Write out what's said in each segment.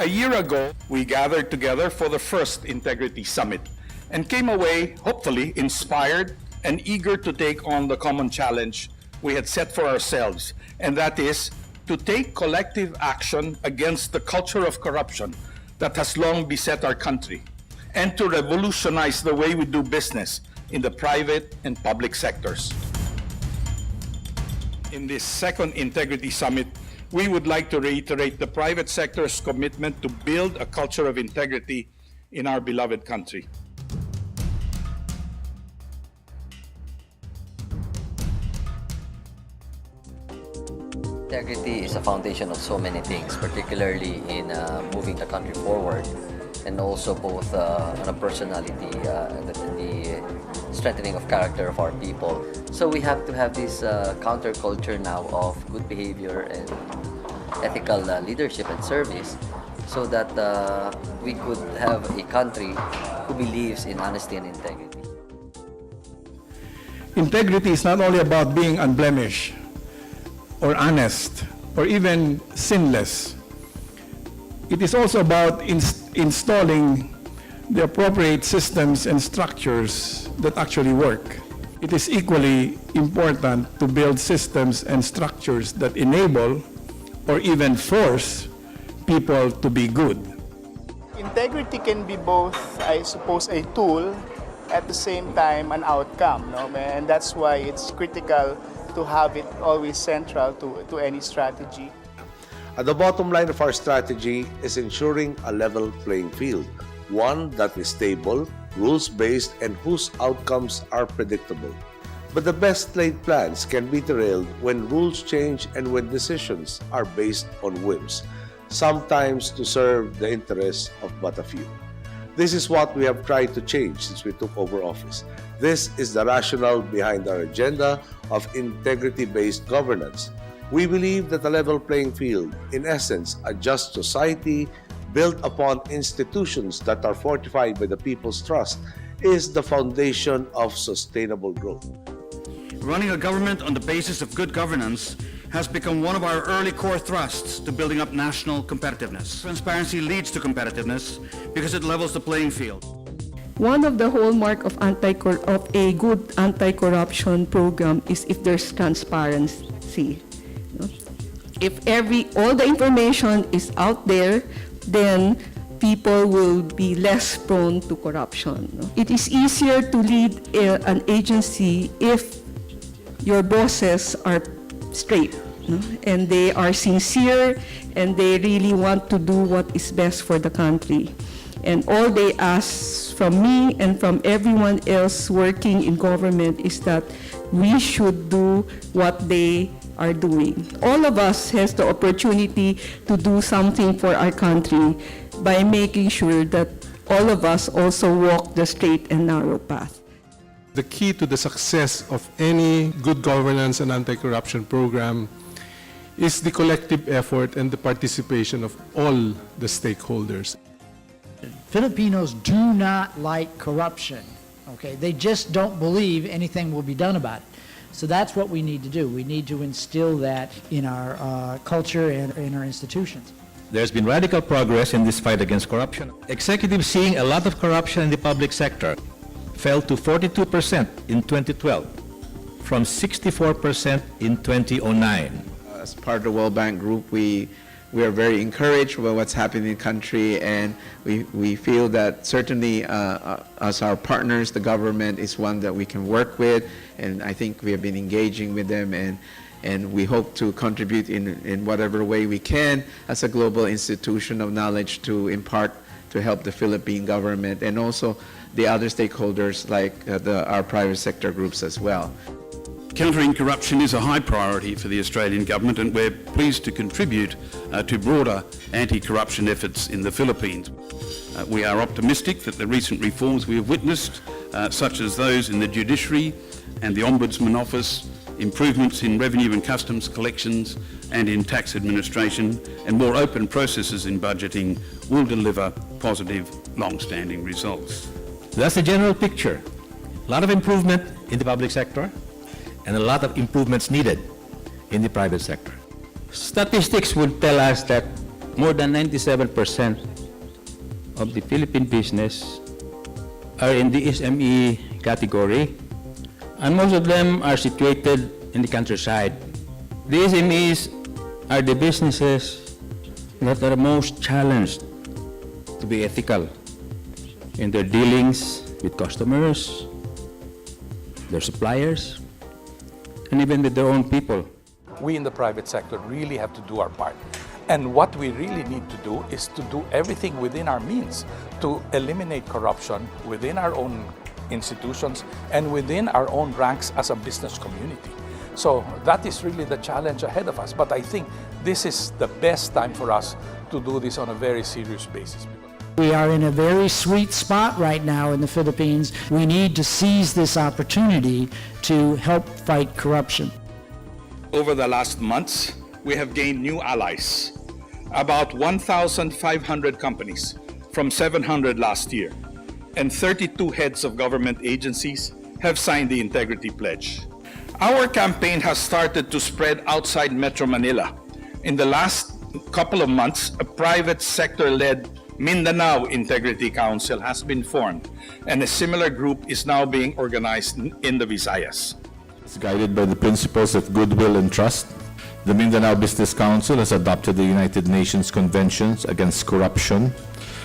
A year ago, we gathered together for the first Integrity Summit and came away, hopefully, inspired and eager to take on the common challenge we had set for ourselves, and that is to take collective action against the culture of corruption that has long beset our country, and to revolutionize the way we do business in the private and public sectors. In this second Integrity Summit, we would like to reiterate the private sector's commitment to build a culture of integrity in our beloved country. Integrity is a foundation of so many things, particularly in moving the country forward, and also both on a personality and the strengthening of character of our people. So we have to have this counterculture now of good behavior and ethical leadership and service, so that we could have a country who believes in honesty and integrity. Integrity is not only about being unblemished or honest or even sinless. It is also about installing the appropriate systems and structures that actually work. It is equally important to build systems and structures that enable or even force people to be good. Integrity can be both, I suppose, a tool, at the same time an outcome, no? And that's why it's critical to have it always central to any strategy. At the bottom line of our strategy is ensuring a level playing field, one that is stable, rules-based, and whose outcomes are predictable. But the best laid plans can be derailed when rules change and when decisions are based on whims, sometimes to serve the interests of but a few. This is what we have tried to change since we took over office. This is the rationale behind our agenda of integrity-based governance. We believe that a level playing field, in essence, a just society built upon institutions that are fortified by the people's trust, is the foundation of sustainable growth. Running a government on the basis of good governance has become one of our early core thrusts to building up national competitiveness. Transparency leads to competitiveness because it levels the playing field. One of the hallmark of a good anti-corruption program is if there's transparency. If all the information is out there, then people will be less prone to corruption. It is easier to lead an agency if your bosses are straight, and they are sincere, and they really want to do what is best for the country. And all they ask from me and from everyone else working in government is that we should do what they are doing. All of us has the opportunity to do something for our country by making sure that all of us also walk the straight and narrow path. The key to the success of any good governance and anti-corruption program is the collective effort and the participation of all the stakeholders. Filipinos do not like corruption, okay? They just don't believe anything will be done about it. So that's what we need to do. We need to instill that in our culture and in our institutions. There's been radical progress in this fight against corruption. Executives seeing a lot of corruption in the public sector fell to 42% in 2012 from 64% in 2009. As part of the World Bank Group, we are very encouraged by what's happening in the country, and we feel that certainly as our partners, the government is one that we can work with, and I think we have been engaging with them, and we hope to contribute in whatever way we can as a global institution of knowledge to impart to help the Philippine government and also the other stakeholders like our private sector groups as well. Countering corruption is a high priority for the Australian government, and we're pleased to contribute to broader anti-corruption efforts in the Philippines. We are optimistic that the recent reforms we have witnessed, such as those in the judiciary and the Ombudsman Office, improvements in revenue and customs collections and in tax administration, and more open processes in budgeting will deliver positive, long-standing results. That's the general picture. A lot of improvement in the public sector and a lot of improvements needed in the private sector. Statistics would tell us that more than 97% of the Philippine business are in the SME category, and most of them are situated in the countryside. The SMEs are the businesses that are most challenged to be ethical in their dealings with customers, their suppliers, and even with their own people. We in the private sector really have to do our part. And what we really need to do is to do everything within our means to eliminate corruption within our own institutions and within our own ranks as a business community. So that is really the challenge ahead of us. But I think this is the best time for us to do this on a very serious basis. We are in a very sweet spot right now in the Philippines. We need to seize this opportunity to help fight corruption. Over the last months, we have gained new allies. About 1,500 companies from 700 last year, and 32 heads of government agencies have signed the Integrity Pledge. Our campaign has started to spread outside Metro Manila. In the last couple of months, a private sector-led Mindanao Integrity Council has been formed, and a similar group is now being organized in the Visayas. Guided by the principles of goodwill and trust, the Mindanao Business Council has adopted the United Nations Conventions Against Corruption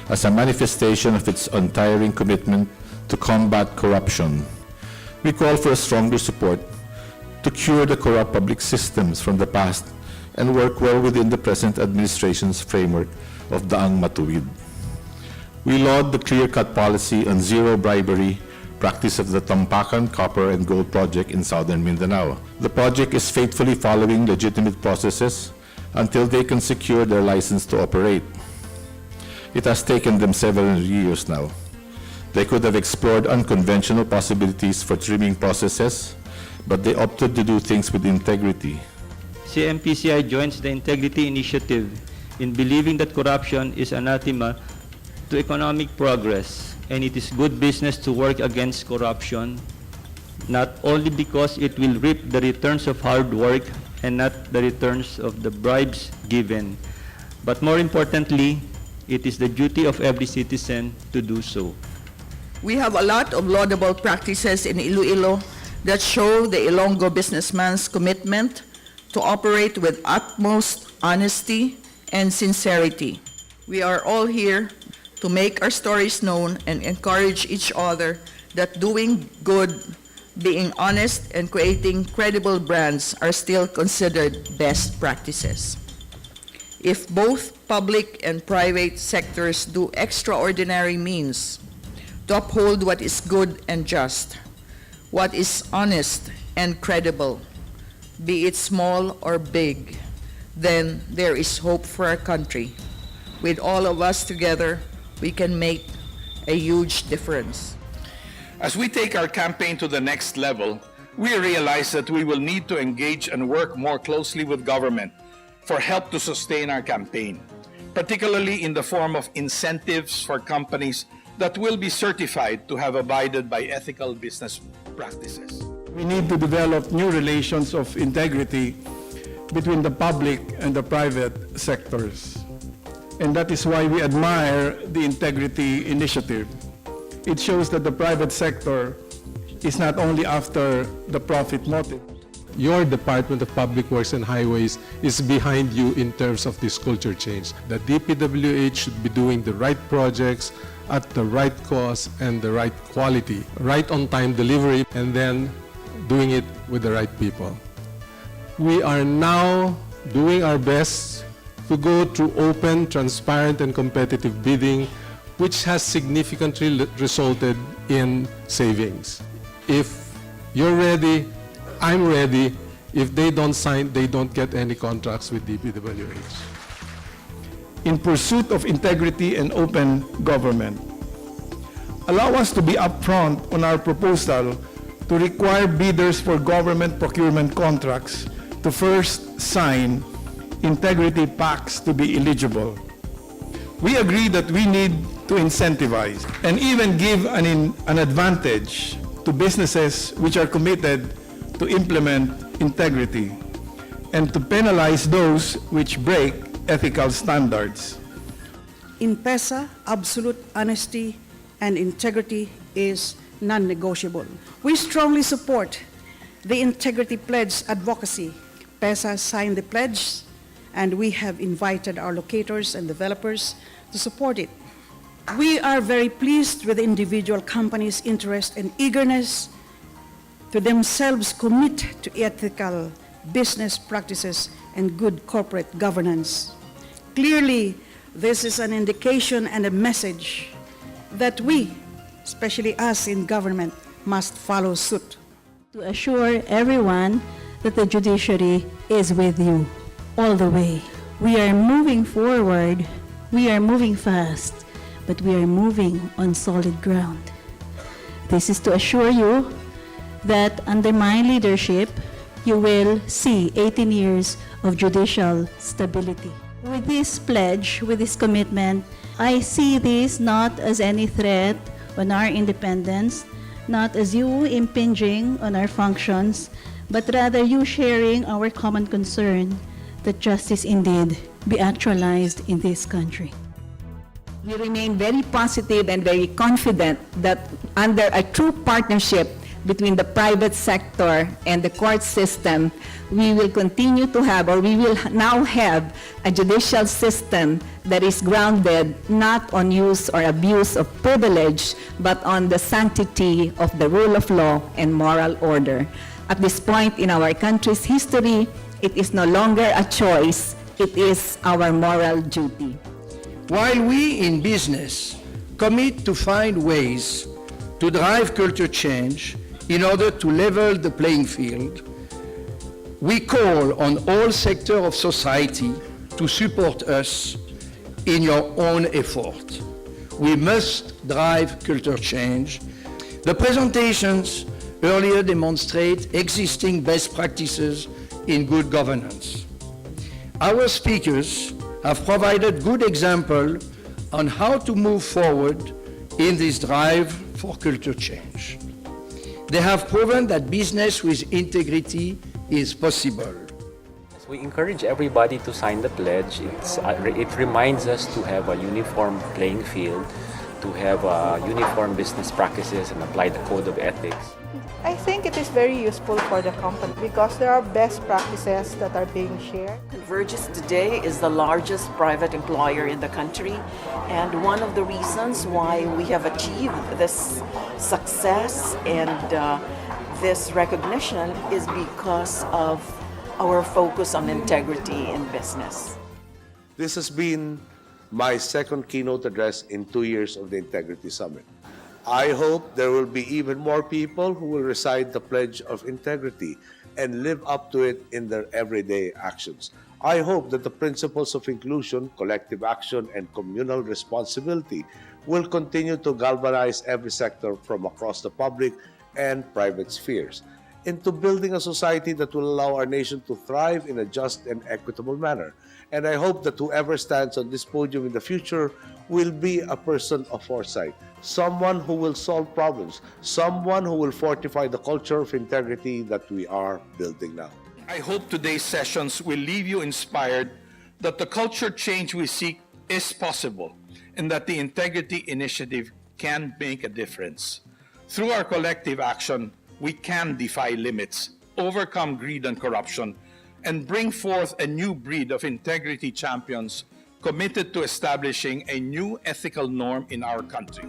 as a manifestation of its untiring commitment to combat corruption. We call for a stronger support to cure the corrupt public systems from the past and work well within the present administration's framework of Daang Matuwid. We laud the clear-cut policy on zero bribery practice of the Tampakan Copper and Gold Project in southern Mindanao. The project is faithfully following legitimate processes until they can secure their license to operate. It has taken them several years now. They could have explored unconventional possibilities for trimming processes, but they opted to do things with integrity. CMPCI joins the Integrity Initiative in believing that corruption is anathema to economic progress, and it is good business to work against corruption, not only because it will reap the returns of hard work and not the returns of the bribes given, but more importantly, it is the duty of every citizen to do so. We have a lot of laudable practices in Iloilo that show the Ilonggo businessman's commitment to operate with utmost honesty and sincerity. We are all here to make our stories known and encourage each other that doing good, being honest, and creating credible brands are still considered best practices. If both public and private sectors do extraordinary means to uphold what is good and just, what is honest and credible, be it small or big, then there is hope for our country. With all of us together, we can make a huge difference. As we take our campaign to the next level, we realize that we will need to engage and work more closely with government for help to sustain our campaign, particularly in the form of incentives for companies that will be certified to have abided by ethical business practices. We need to develop new relations of integrity between the public and the private sectors. And that is why we admire the Integrity Initiative. It shows that the private sector is not only after the profit motive. Your Department of Public Works and Highways is behind you in terms of this culture change. The DPWH should be doing the right projects at the right cost and the right quality, right on time delivery, and then doing it with the right people. We are now doing our best to go through open, transparent, and competitive bidding, which has significantly resulted in savings. If you're ready, I'm ready. If they don't sign, they don't get any contracts with DPWH. In pursuit of integrity and open government, allow us to be upfront on our proposal to require bidders for government procurement contracts to first sign integrity pacts to be eligible. We agree that we need to incentivize and even give an advantage to businesses which are committed to implement integrity and to penalize those which break ethical standards. In PESA, absolute honesty and integrity is non-negotiable. We strongly support the Integrity Pledge advocacy. PESA signed the pledge, and we have invited our locators and developers to support it. We are very pleased with the individual companies' interest and eagerness to themselves commit to ethical business practices and good corporate governance. Clearly, this is an indication and a message that we, especially us in government, must follow suit. To assure everyone that the judiciary is with you all the way. We are moving forward, we are moving fast, but we are moving on solid ground. This is to assure you that under my leadership, you will see 18 years of judicial stability. With this pledge, with this commitment, I see this not as any threat on our independence, not as you impinging on our functions, but rather you sharing our common concern that justice indeed be actualized in this country. We remain very positive and very confident that under a true partnership between the private sector and the court system, we will continue to have, or we will now have, a judicial system that is grounded not on use or abuse of privilege, but on the sanctity of the rule of law and moral order. At this point in our country's history, it is no longer a choice, it is our moral duty. While we in business commit to find ways to drive culture change in order to level the playing field, we call on all sectors of society to support us in your own effort. We must drive culture change. The presentations earlier demonstrate existing best practices in good governance. Our speakers have provided good example on how to move forward in this drive for culture change. They have proven that business with integrity is possible. We encourage everybody to sign the pledge. It reminds us to have a uniform playing field, to have uniform business practices and apply the code of ethics. I think it is very useful for the company because there are best practices that are being shared. Convergys today is the largest private employer in the country, and one of the reasons why we have achieved this success and this recognition is because of our focus on integrity in business. This has been my second keynote address in 2 years of the Integrity Summit. I hope there will be even more people who will recite the Pledge of Integrity and live up to it in their everyday actions. I hope that the principles of inclusion, collective action, and communal responsibility will continue to galvanize every sector from across the public and private spheres into building a society that will allow our nation to thrive in a just and equitable manner. And I hope that whoever stands on this podium in the future will be a person of foresight, someone who will solve problems, someone who will fortify the culture of integrity that we are building now. I hope today's sessions will leave you inspired that the culture change we seek is possible and that the Integrity Initiative can make a difference. Through our collective action, we can defy limits, overcome greed and corruption, and bring forth a new breed of integrity champions committed to establishing a new ethical norm in our country.